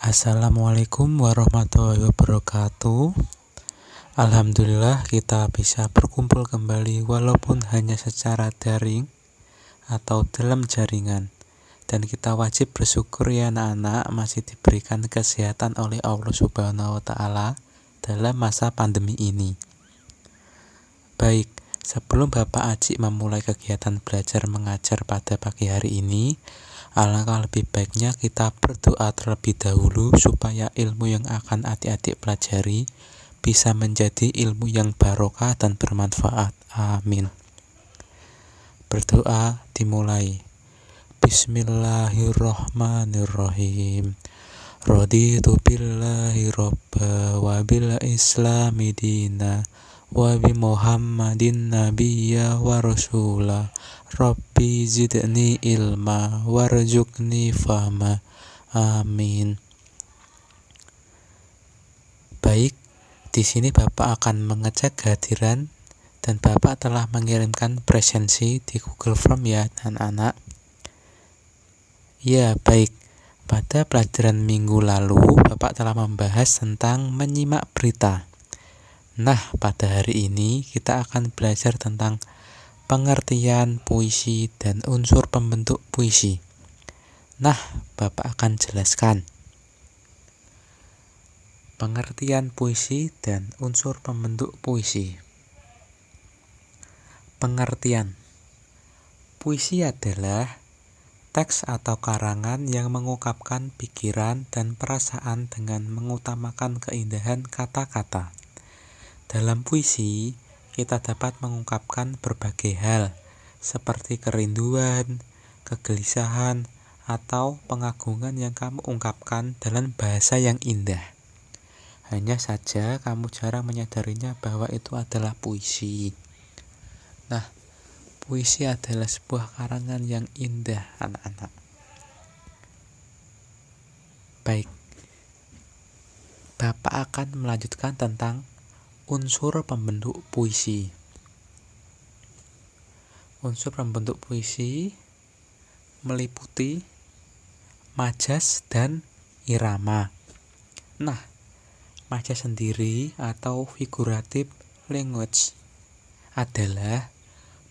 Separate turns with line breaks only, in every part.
Assalamualaikum warahmatullahi wabarakatuh. Alhamdulillah kita bisa berkumpul kembali walaupun hanya secara daring atau dalam jaringan. Dan kita wajib bersyukur ya anak-anak masih diberikan kesehatan oleh Allah Subhanahu wa Ta'ala dalam masa pandemi ini. Baik, sebelum Bapak Aji memulai kegiatan belajar mengajar pada pagi hari ini, alangkah lebih baiknya kita berdoa terlebih dahulu supaya ilmu yang akan adik-adik pelajari bisa menjadi ilmu yang barokah dan bermanfaat. Amin. Berdoa dimulai. Bismillahirrahmanirrahim. Raditu billahi robba wa bil islami dina wa bi Muhammadin nabiyya wa rasula. Rabbi zidni ilma warzuqni fahma. Amin. Baik, di sini Bapak akan mengecek kehadiran dan Bapak telah mengirimkan presensi di Google Form ya anak-anak. Ya, baik. Pada pelajaran minggu lalu, Bapak telah membahas tentang menyimak berita. Nah, pada hari ini kita akan belajar tentang pengertian puisi dan unsur pembentuk puisi. Nah, Bapak akan jelaskan. Pengertian puisi dan unsur pembentuk puisi. Pengertian. Puisi adalah teks atau karangan yang mengungkapkan pikiran dan perasaan dengan mengutamakan keindahan kata-kata. Dalam puisi, kita dapat mengungkapkan berbagai hal, seperti kerinduan, kegelisahan, atau pengagungan yang kamu ungkapkan dalam bahasa yang indah. Hanya saja kamu jarang menyadarinya bahwa itu adalah puisi. Nah, puisi adalah sebuah karangan yang indah, anak-anak. Baik, Bapak akan melanjutkan tentang unsur pembentuk puisi. Unsur pembentuk puisi meliputi majas dan irama. Nah, majas sendiri atau figurative language adalah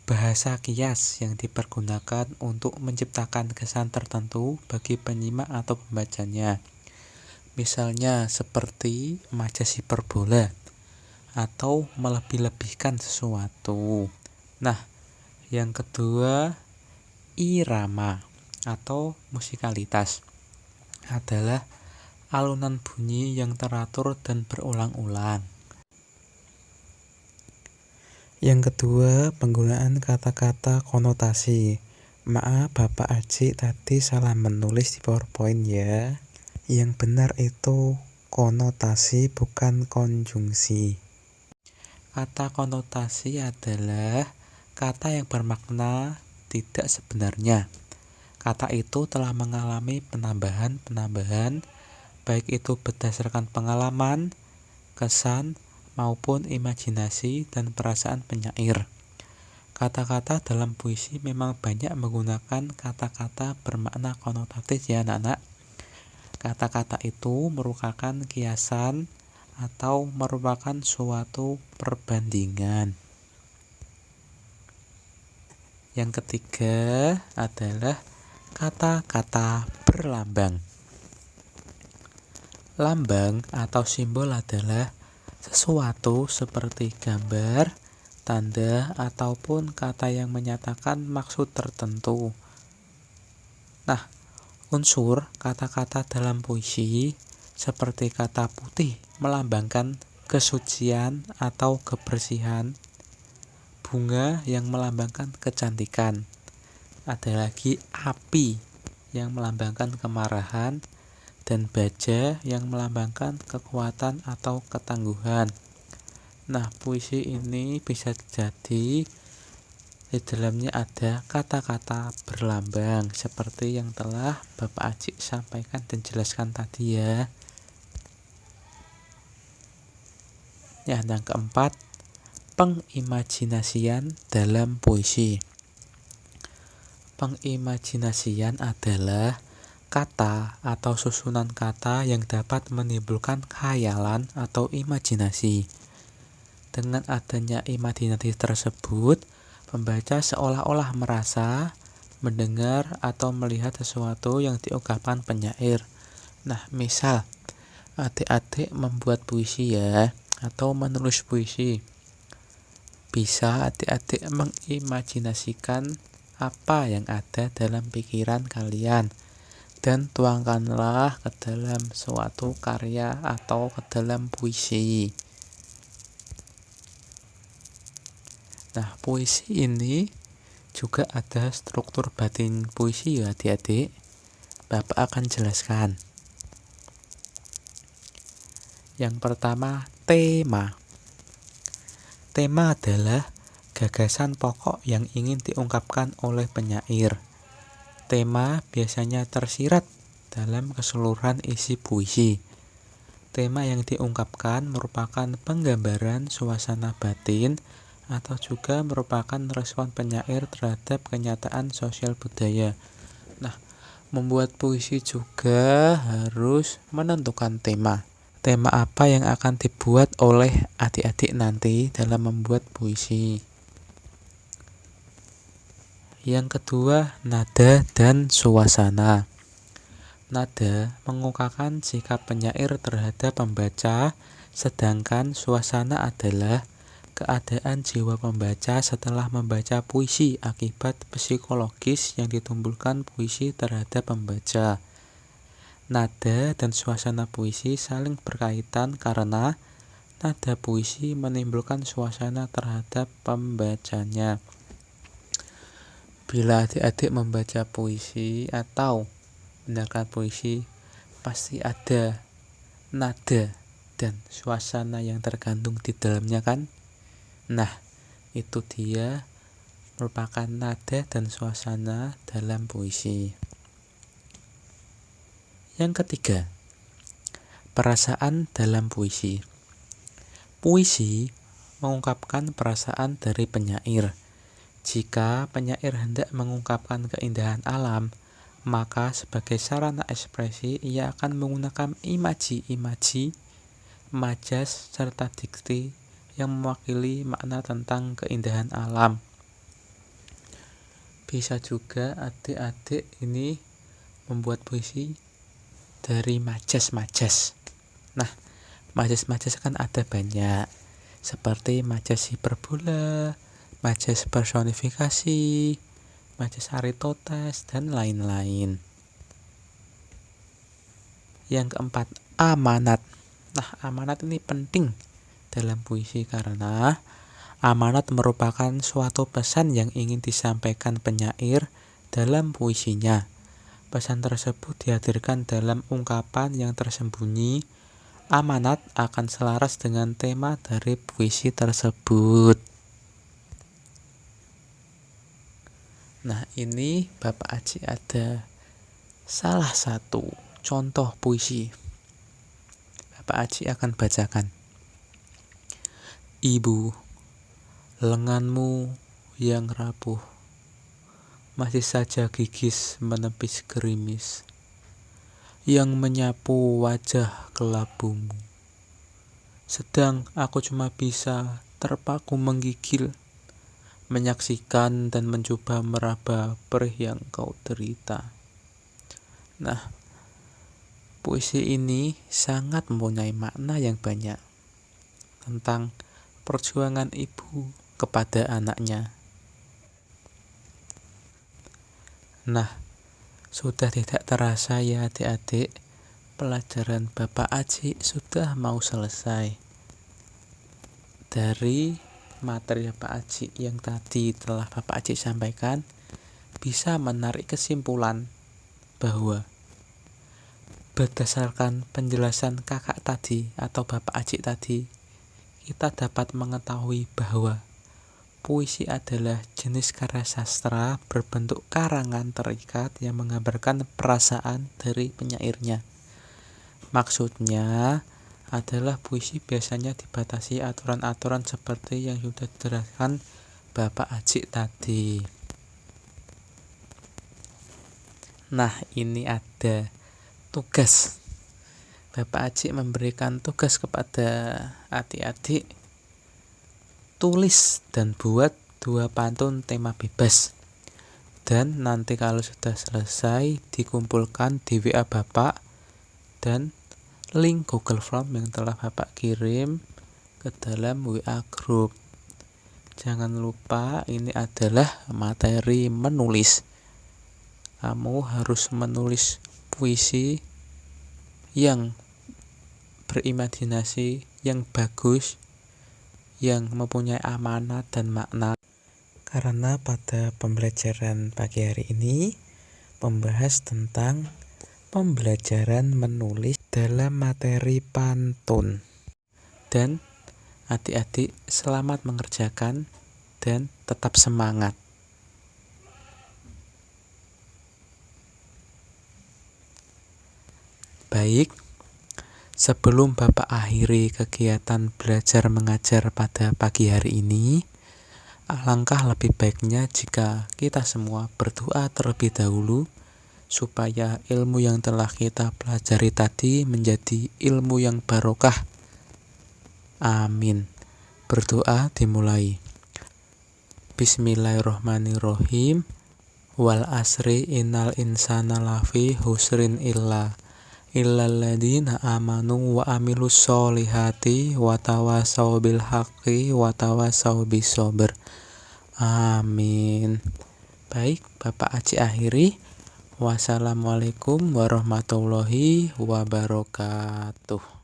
bahasa kias yang dipergunakan untuk menciptakan kesan tertentu bagi penyimak atau pembacanya. Misalnya seperti majas hiperbola atau melebih-lebihkan sesuatu. Nah, yang kedua, irama atau musikalitas adalah alunan bunyi yang teratur dan berulang-ulang. Yang kedua, penggunaan kata-kata konotasi. Maaf, Bapak Aji tadi salah menulis di PowerPoint ya. Yang benar itu konotasi, bukan konjungsi. Kata konotasi adalah kata yang bermakna tidak sebenarnya. Kata itu telah mengalami penambahan, baik itu berdasarkan pengalaman, kesan, maupun imajinasi dan perasaan penyair. Kata-kata dalam puisi memang banyak menggunakan kata-kata bermakna konotatif ya anak-anak. Kata-kata itu merupakan kiasan atau merupakan suatu perbandingan. Yang ketiga adalah kata-kata berlambang. Lambang atau simbol adalah sesuatu seperti gambar, tanda, ataupun kata yang menyatakan maksud tertentu. Nah, unsur kata-kata dalam puisi seperti kata putih melambangkan kesucian atau kebersihan, bunga yang melambangkan kecantikan. Ada lagi api yang melambangkan kemarahan, dan baja yang melambangkan kekuatan atau ketangguhan. Nah, puisi ini bisa jadi di dalamnya ada kata-kata berlambang seperti yang telah Bapak Aji sampaikan dan jelaskan tadi ya. Yang keempat, pengimajinasian dalam puisi. Pengimajinasian adalah kata atau susunan kata yang dapat menimbulkan khayalan atau imajinasi. Dengan adanya imajinasi tersebut, pembaca seolah-olah merasa, mendengar, atau melihat sesuatu yang diungkapkan penyair. Nah, misal adik-adik membuat puisi ya, atau menulis puisi. Bisa adik-adik mengimajinasikan apa yang ada dalam pikiran kalian dan tuangkanlah ke dalam suatu karya atau ke dalam puisi. Nah, puisi ini juga ada struktur batin puisi ya adik-adik. Bapak akan jelaskan. Yang pertama, tema. Tema adalah gagasan pokok yang ingin diungkapkan oleh penyair. Tema biasanya tersirat dalam keseluruhan isi puisi. Tema yang diungkapkan merupakan penggambaran suasana batin atau juga merupakan respon penyair terhadap kenyataan sosial budaya. Nah, membuat puisi juga harus menentukan tema. Tema apa yang akan dibuat oleh adik-adik nanti dalam membuat puisi. Yang kedua, nada dan suasana. Nada mengungkapkan sikap penyair terhadap pembaca, sedangkan suasana adalah keadaan jiwa pembaca setelah membaca puisi akibat psikologis yang ditimbulkan puisi terhadap pembaca. Nada dan suasana puisi saling berkaitan karena nada puisi menimbulkan suasana terhadap pembacanya. Bila adik-adik membaca puisi atau mendengarkan puisi, pasti ada nada dan suasana yang tergantung di dalamnya kan? Nah, itu dia merupakan nada dan suasana dalam puisi. Yang ketiga, perasaan dalam puisi. Puisi mengungkapkan perasaan dari penyair. Jika penyair hendak mengungkapkan keindahan alam, maka sebagai sarana ekspresi ia akan menggunakan imaji-imaji, majas, serta diksi yang mewakili makna tentang keindahan alam. Bisa juga adik-adik ini membuat puisi dari majas-majas. Nah, majas-majas kan ada banyak, seperti majas hiperbola, majas personifikasi, majas aritotes, dan lain-lain. Yang keempat, amanat. Nah, amanat ini penting dalam puisi karena amanat merupakan suatu pesan yang ingin disampaikan penyair dalam puisinya. Pesan tersebut dihadirkan dalam ungkapan yang tersembunyi. Amanat akan selaras dengan tema dari puisi tersebut. Nah, ini Bapak Aji ada salah satu contoh puisi. Bapak Aji akan bacakan. Ibu, lenganmu yang rapuh masih saja gigis menepis gerimis yang menyapu wajah kelabumu. Sedang aku cuma bisa terpaku menggigil, menyaksikan dan mencoba meraba perih yang kau derita. Nah, puisi ini sangat mempunyai makna yang banyak tentang perjuangan ibu kepada anaknya. Nah, sudah tidak terasa ya adik-adik, pelajaran Bapak Aji sudah mau selesai. Dari materi Bapak Aji yang tadi telah Bapak Aji sampaikan, bisa menarik kesimpulan bahwa berdasarkan penjelasan kakak tadi atau Bapak Aji tadi, kita dapat mengetahui bahwa puisi adalah jenis karya sastra berbentuk karangan terikat yang menggambarkan perasaan dari penyairnya. Maksudnya adalah puisi biasanya dibatasi aturan-aturan seperti yang sudah dijelaskan Bapak Aji tadi. Nah, ini ada tugas. Bapak Aji memberikan tugas kepada adik-adik, tulis dan buat 2 pantun tema bebas. Dan nanti kalau sudah selesai, dikumpulkan di WA Bapak dan link Google Form yang telah Bapak kirim ke dalam WA Group. Jangan lupa, ini adalah materi menulis. Kamu harus menulis puisi yang berimajinasi, yang bagus, yang mempunyai amanat dan makna. Karena pada pembelajaran pagi hari ini membahas tentang pembelajaran menulis dalam materi pantun. Dan adik-adik selamat mengerjakan dan tetap semangat. Baik, sebelum Bapak akhiri kegiatan belajar mengajar pada pagi hari ini, alangkah lebih baiknya jika kita semua berdoa terlebih dahulu supaya ilmu yang telah kita pelajari tadi menjadi ilmu yang barokah. Amin. Berdoa dimulai. Bismillahirrohmanirrohim. Wal asri innal insana lafi husrin illalladzina amanu wa amilus solihati wa tawasau bil haqqi wa tawasau bis sabr. Amin. Baik, Bapak Aji akhiri. Wassalamualaikum warahmatullahi wabarakatuh.